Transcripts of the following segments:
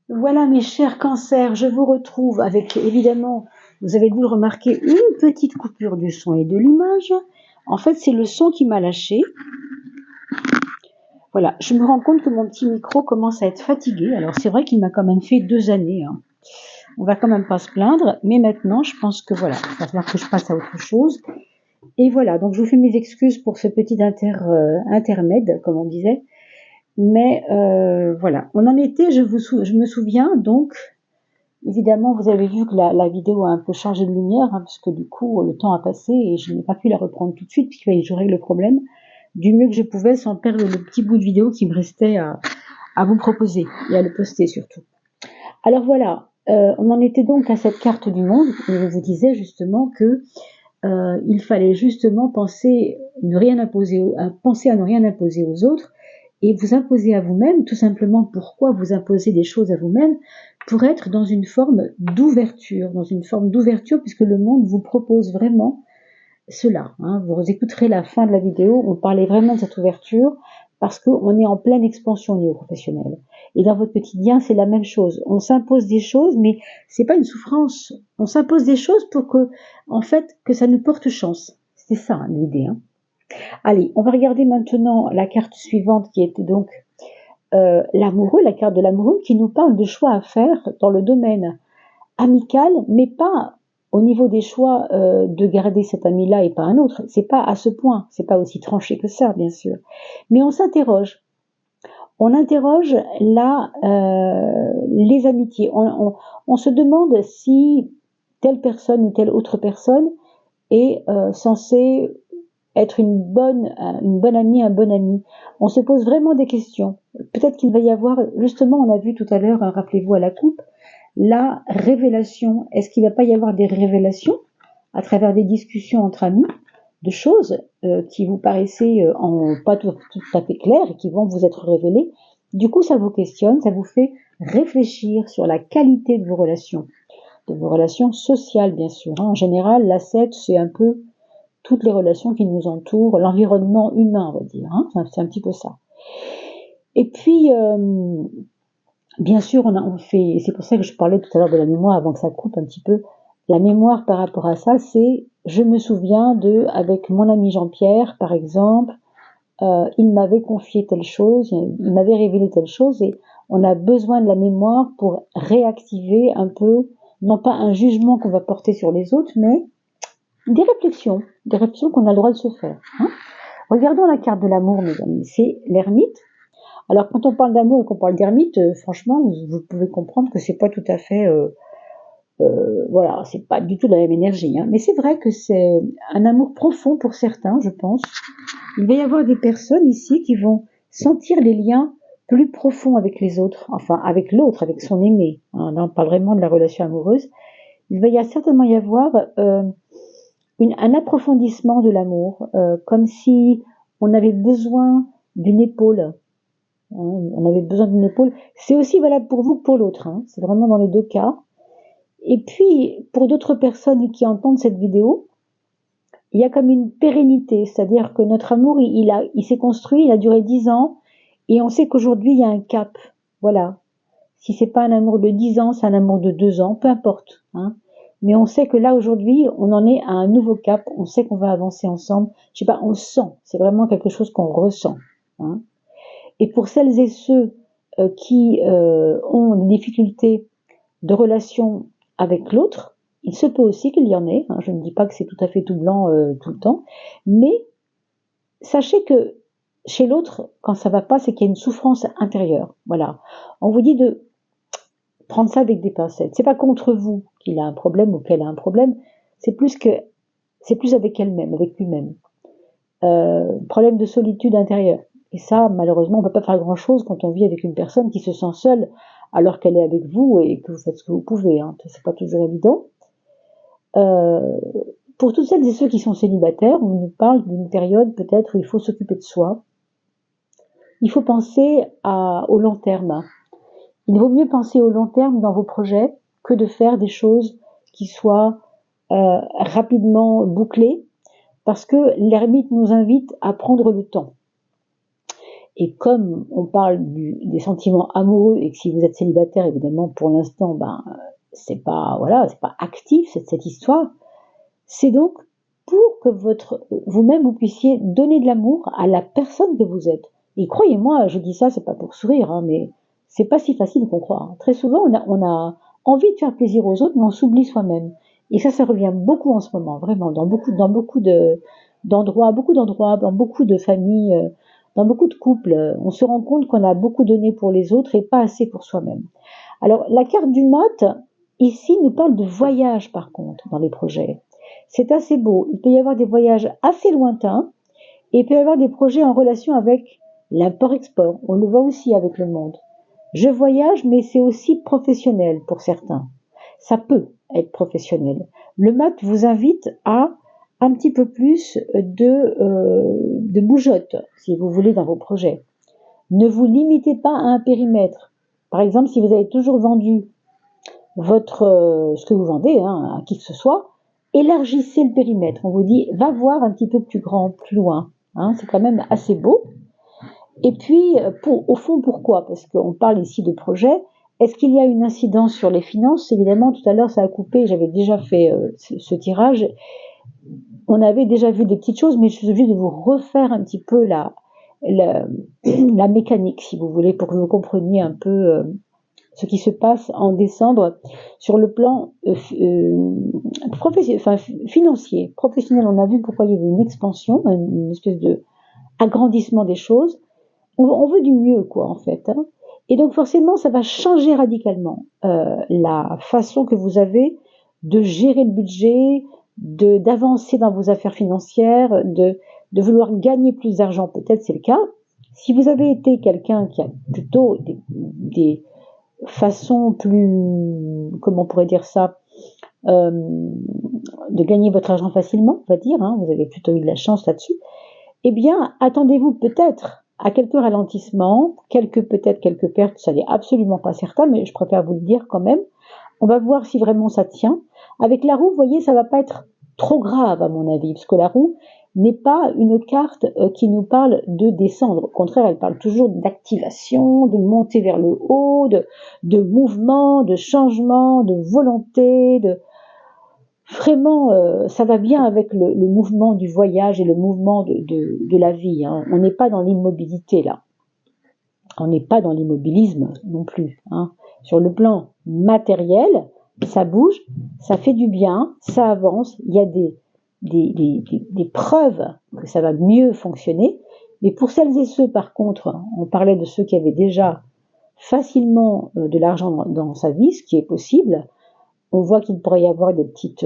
Voilà mes chers cancers, je vous retrouve avec évidemment, vous avez dû le remarquer, une petite coupure du son et de l'image. En fait, c'est le son qui m'a lâché. Voilà, je me rends compte que mon petit micro commence à être fatigué. Alors c'est vrai qu'il m'a quand même fait 2 années, hein. On va quand même pas se plaindre, mais maintenant je pense que voilà, il va falloir que je passe à autre chose. Et voilà, donc je vous fais mes excuses pour ce petit intermède, comme on disait. Mais voilà, on en était, je me souviens donc. Évidemment, vous avez vu que la vidéo a un peu changé de lumière, hein, parce que du coup, le temps a passé et je n'ai pas pu la reprendre tout de suite, puisqu'il fallait que je règle le problème du mieux que je pouvais sans perdre le petit bout de vidéo qui me restait à vous proposer et à le poster surtout. Alors voilà, on en était donc à cette carte du monde, où je vous disais justement que il fallait justement penser à ne rien imposer aux autres et vous imposer à vous-même, tout simplement. Pourquoi vous imposer des choses à vous-même? Pour être dans une forme d'ouverture, puisque le monde vous propose vraiment cela, hein. Vous écouterez la fin de la vidéo, on parlait vraiment de cette ouverture, parce qu'on est en pleine expansion au niveau professionnel. Et dans votre quotidien, c'est la même chose. On s'impose des choses, mais c'est pas une souffrance. On s'impose des choses pour que, en fait, que ça nous porte chance. C'est ça, hein, l'idée, hein. Allez, on va regarder maintenant la carte suivante qui était donc l'amoureux, la carte de l'amoureux, qui nous parle de choix à faire dans le domaine amical, mais pas au niveau des choix de garder cet ami-là et pas un autre. C'est pas à ce point, c'est pas aussi tranché que ça, bien sûr. Mais on s'interroge. On interroge là les amitiés. On se demande si telle personne ou telle autre personne est censée être une bonne amie, un bon ami. On se pose vraiment des questions. Peut-être qu'il va y avoir, justement, on a vu tout à l'heure, rappelez-vous à la coupe, la révélation. Est-ce qu'il ne va pas y avoir des révélations à travers des discussions entre amis, de choses qui vous paraissaient pas tout à fait claires et qui vont vous être révélées? Du coup, ça vous questionne, ça vous fait réfléchir sur la qualité de vos relations sociales, bien sûr, hein. En général, l'asset, c'est un peu toutes les relations qui nous entourent, l'environnement humain, on va dire, hein. C'est un petit peu ça. Et puis, bien sûr, on fait, c'est pour ça que je parlais tout à l'heure de la mémoire avant que ça coupe un petit peu. La mémoire par rapport à ça, c'est, je me souviens avec mon ami Jean-Pierre, par exemple, il m'avait confié telle chose, il m'avait révélé telle chose, et on a besoin de la mémoire pour réactiver un peu, non pas un jugement qu'on va porter sur les autres, mais des réflexions qu'on a le droit de se faire, hein. Regardons la carte de l'amour, mes amis, c'est l'ermite. Alors, quand on parle d'amour et qu'on parle d'ermite, franchement, vous pouvez comprendre que c'est pas tout à fait, voilà, c'est pas du tout la même énergie, hein. Mais c'est vrai que c'est un amour profond pour certains, je pense. Il va y avoir des personnes ici qui vont sentir les liens plus profonds avec les autres, enfin avec l'autre, avec son aimé, hein. Là, on parle vraiment de la relation amoureuse. Il va certainement y avoir un approfondissement de l'amour, comme si on avait besoin d'une épaule. On avait besoin d'une épaule. C'est aussi valable pour vous que pour l'autre, hein. C'est vraiment dans les deux cas. Et puis, pour d'autres personnes qui entendent cette vidéo, il y a comme une pérennité, c'est-à-dire que notre amour, il s'est construit, il a duré 10 ans, et on sait qu'aujourd'hui, il y a un cap. Voilà. Si c'est pas un amour de 10 ans, c'est un amour de 2 ans, peu importe, hein. Mais on sait que là, aujourd'hui, on en est à un nouveau cap, on sait qu'on va avancer ensemble. Je sais pas, on le sent. C'est vraiment quelque chose qu'on ressent, hein. Et pour celles et ceux qui ont des difficultés de relation avec l'autre, il se peut aussi qu'il y en ait, hein. Je ne dis pas que c'est tout à fait tout blanc tout le temps, mais sachez que chez l'autre, quand ça va pas, c'est qu'il y a une souffrance intérieure. Voilà. On vous dit de prendre ça avec des pincettes. C'est pas contre vous qu'il a un problème ou qu'elle a un problème, c'est plus avec elle-même, avec lui-même. Problème de solitude intérieure. Et ça, malheureusement, on ne peut pas faire grand-chose quand on vit avec une personne qui se sent seule alors qu'elle est avec vous et que vous faites ce que vous pouvez, hein. C'est pas toujours évident. Pour toutes celles et ceux qui sont célibataires, on nous parle d'une période peut-être où il faut s'occuper de soi. Il faut penser au long terme. Il vaut mieux penser au long terme dans vos projets que de faire des choses qui soient rapidement bouclées, parce que l'ermite nous invite à prendre le temps. Et comme on parle des sentiments amoureux et que si vous êtes célibataire, évidemment, pour l'instant, c'est pas, voilà, c'est pas actif cette histoire. C'est donc pour que vous-même vous puissiez donner de l'amour à la personne que vous êtes. Et croyez-moi, je dis ça, c'est pas pour sourire, hein, mais c'est pas si facile qu'on croit. Très souvent, on a envie de faire plaisir aux autres, mais on s'oublie soi-même. Et ça revient beaucoup en ce moment, vraiment, dans beaucoup d'endroits, dans beaucoup de familles, dans beaucoup de couples. On se rend compte qu'on a beaucoup donné pour les autres et pas assez pour soi-même. Alors, la carte du mat, ici, nous parle de voyage, par contre, dans les projets. C'est assez beau. Il peut y avoir des voyages assez lointains et il peut y avoir des projets en relation avec l'import-export. On le voit aussi avec le monde. Je voyage, mais c'est aussi professionnel pour certains. Ça peut être professionnel. Le mat vous invite à un petit peu plus de bougeotte, si vous voulez, dans vos projets. Ne vous limitez pas à un périmètre. Par exemple, si vous avez toujours vendu ce que vous vendez, à qui que ce soit, élargissez le périmètre. On vous dit, va voir un petit peu plus grand, plus loin. C'est quand même assez beau. Et puis, au fond, pourquoi? Parce qu'on parle ici de projet. Est-ce qu'il y a une incidence sur les finances? Évidemment, tout à l'heure, ça a coupé. J'avais déjà fait ce tirage. On avait déjà vu des petites choses, mais je suis obligée de vous refaire un petit peu la mécanique, si vous voulez, pour que vous compreniez un peu ce qui se passe en décembre sur le plan financier. Professionnel, on a vu pourquoi il y avait une expansion, une espèce de agrandissement des choses. On veut du mieux, quoi, en fait. Et donc, forcément, ça va changer radicalement la façon que vous avez de gérer le budget, d'avancer dans vos affaires financières, de vouloir gagner plus d'argent. Peut-être c'est le cas. Si vous avez été quelqu'un qui a plutôt des façons plus, comment on pourrait dire ça, de gagner votre argent facilement, on va dire, vous avez plutôt eu de la chance là-dessus, eh bien, attendez-vous peut-être à quelques ralentissements, peut-être quelques pertes, ça n'est absolument pas certain, mais je préfère vous le dire quand même. On va voir si vraiment ça tient. Avec la roue, vous voyez, ça va pas être trop grave à mon avis, parce que la roue n'est pas une carte qui nous parle de descendre. Au contraire, elle parle toujours d'activation, de monter vers le haut, de mouvement, de changement, de volonté, vraiment, ça va bien avec le mouvement du voyage et le mouvement de la vie. On n'est pas dans l'immobilité là. On n'est pas dans l'immobilisme non plus. Sur le plan matériel, ça bouge, ça fait du bien, ça avance. Il y a des preuves que ça va mieux fonctionner. Mais pour celles et ceux, par contre, on parlait de ceux qui avaient déjà facilement de l'argent dans sa vie, ce qui est possible. On voit qu'il pourrait y avoir des petites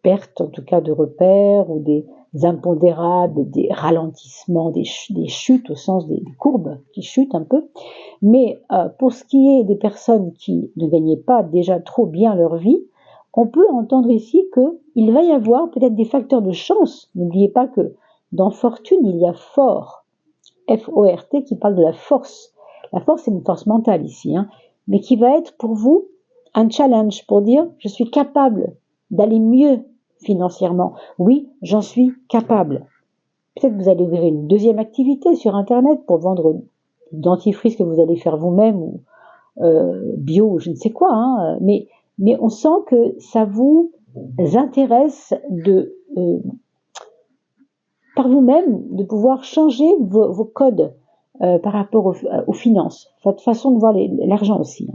pertes, en tout cas de repères, ou des impondérables, des ralentissements, des chutes au sens des courbes qui chutent un peu. Mais pour ce qui est des personnes qui ne gagnaient pas déjà trop bien leur vie, on peut entendre ici qu'il va y avoir peut-être des facteurs de chance. N'oubliez pas que dans fortune, il y a fort, F-O-R-T, qui parle de la force. La force, c'est une force mentale ici, mais qui va être pour vous un challenge pour dire je suis capable d'aller mieux financièrement. Oui, j'en suis capable. Peut-être que vous allez ouvrir une deuxième activité sur Internet pour vendre du dentifrice que vous allez faire vous-même ou bio ou je ne sais quoi. Mais on sent que ça vous intéresse par vous-même de pouvoir changer vos codes par rapport aux finances, votre façon de voir l'argent aussi.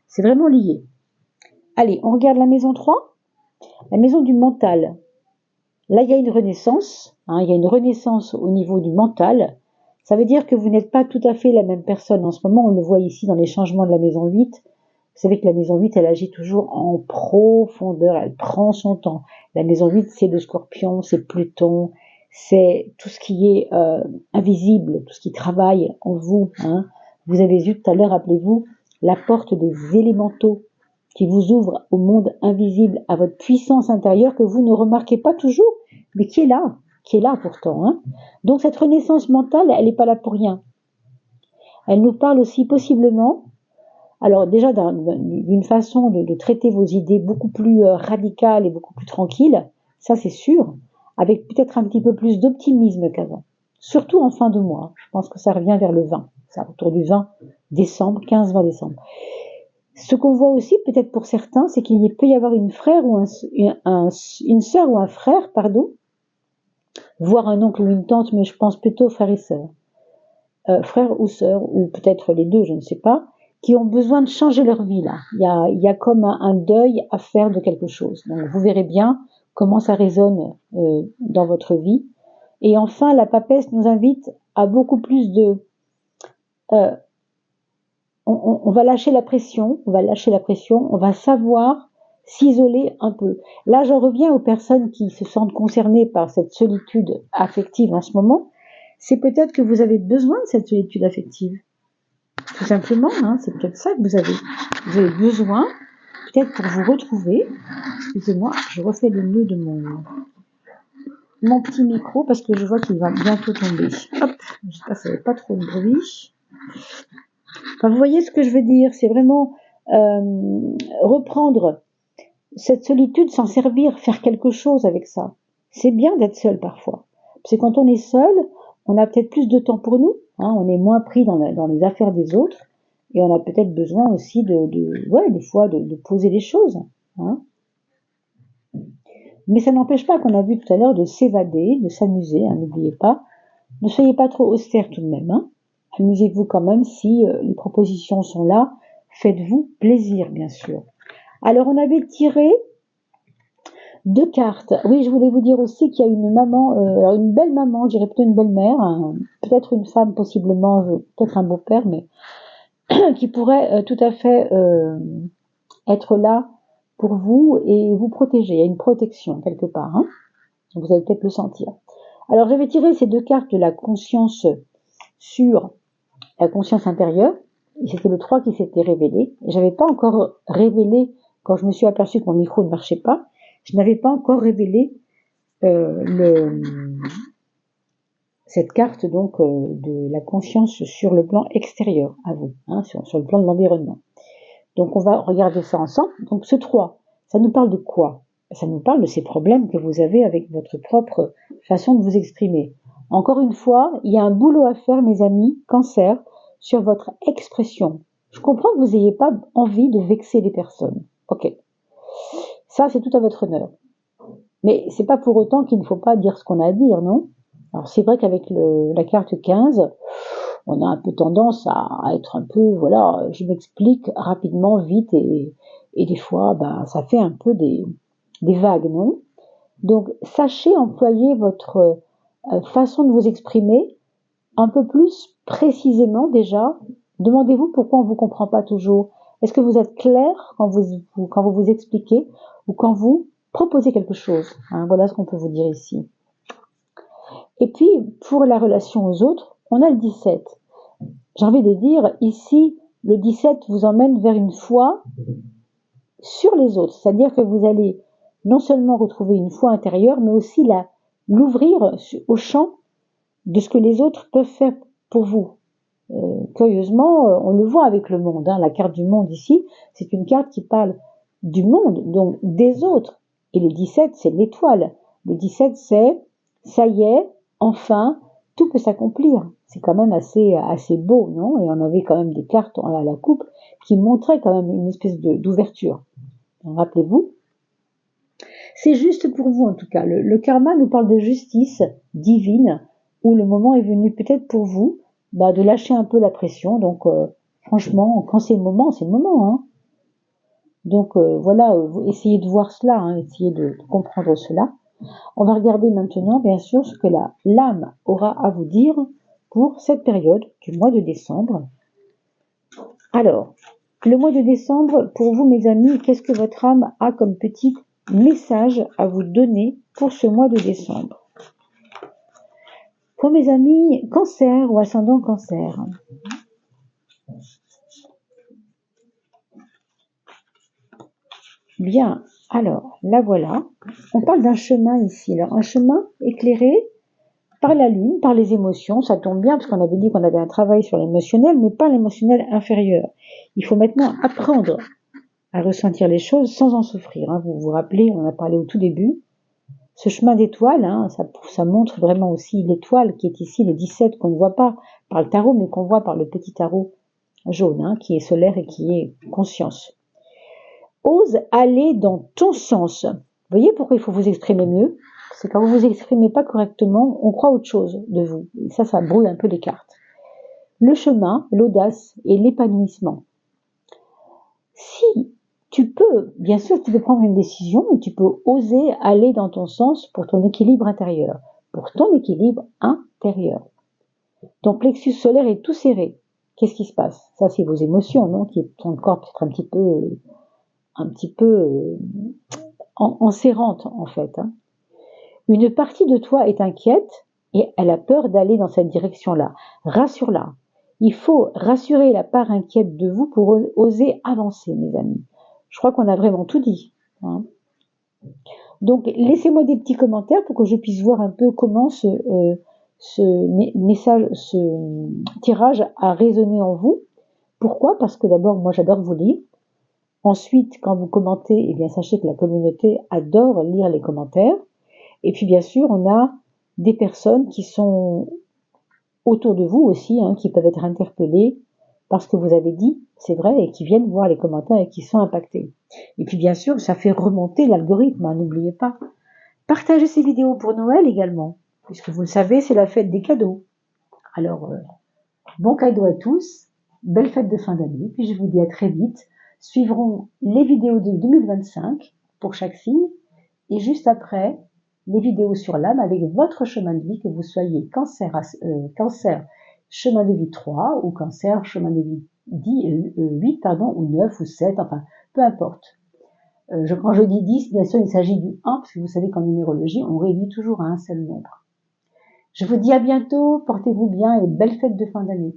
C'est vraiment lié. Allez, on regarde la maison 3, la maison du mental. Là, il y a une renaissance, il y a une renaissance au niveau du mental. Ça veut dire que vous n'êtes pas tout à fait la même personne. En ce moment, on le voit ici dans les changements de la maison 8. Vous savez que la maison 8, elle agit toujours en profondeur, elle prend son temps. La maison 8, c'est le Scorpion, c'est Pluton, c'est tout ce qui est invisible, tout ce qui travaille en vous. Vous avez eu tout à l'heure, rappelez-vous, la porte des élémentaux qui vous ouvre au monde invisible, à votre puissance intérieure que vous ne remarquez pas toujours, mais qui est là pourtant. Donc cette renaissance mentale, elle n'est pas là pour rien. Elle nous parle aussi possiblement, alors déjà d'une façon de traiter vos idées beaucoup plus radicales et beaucoup plus tranquilles, ça c'est sûr, avec peut-être un petit peu plus d'optimisme qu'avant. surtout en fin de mois. Je pense que ça revient vers le 20, ça, autour du 20 décembre, 15-20 décembre. Ce qu'on voit aussi, peut-être pour certains, c'est qu'il peut y avoir une sœur ou un frère, pardon, voire un oncle ou une tante, mais je pense plutôt frère et sœur, frère ou sœur, ou peut-être les deux, je ne sais pas, qui ont besoin de changer leur vie là. Il y a comme un deuil à faire de quelque chose. Donc vous verrez bien comment ça résonne dans votre vie. Et enfin, la papesse nous invite à beaucoup plus de... on va lâcher la pression, on va savoir s'isoler un peu. Là, j'en reviens aux personnes qui se sentent concernées par cette solitude affective en ce moment. C'est peut-être que vous avez besoin de cette solitude affective. Tout simplement, hein, c'est peut-être ça que vous avez besoin, peut-être pour vous retrouver. Excusez-moi, je refais le nœud de mon petit micro parce que je vois qu'il va bientôt tomber. Hop, j'espère que ça ne fait pas trop de bruit. Enfin, vous voyez ce que je veux dire, c'est vraiment reprendre cette solitude, s'en servir, faire quelque chose avec ça. C'est bien d'être seul parfois. Parce que quand on est seul, on a peut-être plus de temps pour nous, hein, on est moins pris dans les affaires des autres, et on a peut-être besoin aussi des fois de poser les choses. Hein. Mais ça n'empêche pas, qu'on a vu tout à l'heure, de s'évader, de s'amuser, hein, n'oubliez pas. Ne soyez pas trop austère tout de même. Hein. Amusez-vous quand même si les propositions sont là. Faites-vous plaisir, bien sûr. Alors, on avait tiré 2 cartes. Oui, je voulais vous dire aussi qu'il y a une maman, une belle maman, je dirais plutôt une belle-mère, hein, peut-être une femme, possiblement, peut-être un beau-père, mais qui pourrait tout à fait être là pour vous et vous protéger. Il y a une protection quelque part. Hein. Vous allez peut-être le sentir. Alors, j'avais tiré ces 2 cartes de la conscience sur la conscience intérieure. Et c'était le 3 qui s'était révélé. Et j'avais pas encore révélé, quand je me suis aperçue que mon micro ne marchait pas, je n'avais pas encore révélé cette carte donc de la conscience sur le plan extérieur à vous, hein, sur le plan de l'environnement. Donc on va regarder ça ensemble. Donc ce 3, ça nous parle de quoi? Ça nous parle de ces problèmes que vous avez avec votre propre façon de vous exprimer. Encore une fois, il y a un boulot à faire, mes amis, Cancer, sur votre expression. Je comprends que vous n'ayez pas envie de vexer les personnes. Ok. Ça, c'est tout à votre honneur. Mais c'est pas pour autant qu'il ne faut pas dire ce qu'on a à dire, non? Alors c'est vrai qu'avec la carte 15, on a un peu tendance à être un peu, voilà, je m'explique rapidement, vite, et des fois, ça fait un peu des vagues, non? Donc, sachez employer votre façon de vous exprimer un peu plus précisément déjà. Demandez-vous pourquoi on ne vous comprend pas toujours. Est-ce que vous êtes clair quand vous expliquez ou quand vous proposez quelque chose, hein? Voilà ce qu'on peut vous dire ici. Et puis, pour la relation aux autres, on a le 17. J'ai envie de dire, ici, le 17 vous emmène vers une foi sur les autres. C'est-à-dire que vous allez non seulement retrouver une foi intérieure, mais aussi l'ouvrir au champ de ce que les autres peuvent faire pour vous. Curieusement, on le voit avec le monde. Hein, la carte du monde ici, c'est une carte qui parle du monde, donc des autres. Et le 17, c'est l'étoile. Le 17, c'est, ça y est, enfin, tout peut s'accomplir. C'est quand même assez beau, non? Et on avait quand même des cartes à la coupe qui montraient quand même une espèce d'ouverture. Rappelez-vous. C'est juste pour vous en tout cas. Le karma nous parle de justice divine, où le moment est venu peut-être pour vous de lâcher un peu la pression. Donc franchement, quand c'est le moment, c'est le moment. Hein. Donc voilà, essayez de voir cela, hein, essayez de comprendre cela. On va regarder maintenant, bien sûr, ce que l'âme aura à vous dire pour cette période du mois de décembre. Alors, le mois de décembre, pour vous mes amis, qu'est-ce que votre âme a comme petit message à vous donner pour ce mois de décembre? Pour mes amis, Cancer ou ascendant Cancer. Bien, alors, là voilà. On parle d'un chemin ici. Alors, un chemin éclairé par la lune, par les émotions. Ça tombe bien parce qu'on avait dit qu'on avait un travail sur l'émotionnel, mais pas l'émotionnel inférieur. Il faut maintenant apprendre à ressentir les choses sans en souffrir. Hein. Vous vous rappelez, on en a parlé au tout début. ce chemin d'étoile, hein, ça montre vraiment aussi l'étoile qui est ici, le 17, qu'on ne voit pas par le tarot, mais qu'on voit par le petit tarot jaune, hein, qui est solaire et qui est conscience. Ose aller dans ton sens. Vous voyez pourquoi il faut vous exprimer mieux? C'est quand vous vous exprimez pas correctement, on croit autre chose de vous. Et ça brouille un peu les cartes. Le chemin, l'audace et l'épanouissement. Si tu peux, bien sûr, tu peux prendre une décision et tu peux oser aller dans ton sens pour ton équilibre intérieur. Pour ton équilibre intérieur. Ton plexus solaire est tout serré. Qu'est-ce qui se passe? Ça, c'est vos émotions, non? Qui sont encore peut-être un petit peu enserrante, en fait. Hein. Une partie de toi est inquiète et elle a peur d'aller dans cette direction-là. Rassure-la. Il faut rassurer la part inquiète de vous pour oser avancer, mes amis. Je crois qu'on a vraiment tout dit. Hein. Donc, laissez-moi des petits commentaires pour que je puisse voir un peu comment ce message, ce tirage a résonné en vous. Pourquoi? Parce que d'abord, moi, j'adore vous lire. Ensuite, quand vous commentez, eh bien, sachez que la communauté adore lire les commentaires. Et puis, bien sûr, on a des personnes qui sont autour de vous aussi, hein, qui peuvent être interpellées par ce que vous avez dit, c'est vrai, et qui viennent voir les commentaires et qui sont impactés. Et puis, bien sûr, ça fait remonter l'algorithme, hein, n'oubliez pas. Partagez ces vidéos pour Noël également, puisque vous le savez, c'est la fête des cadeaux. Alors, bon cadeau à tous, belle fête de fin d'année, puis je vous dis à très vite. Suivront les vidéos de 2025 pour chaque signe, et juste après, les vidéos sur l'âme avec votre chemin de vie, que vous soyez cancer, chemin de vie 3 ou cancer, chemin de vie 8, ou 9 ou 7, enfin, peu importe. Quand je dis 10, bien sûr, il s'agit du 1, parce que vous savez qu'en numérologie, on réduit toujours à un seul nombre. Je vous dis à bientôt, portez-vous bien et belle fête de fin d'année.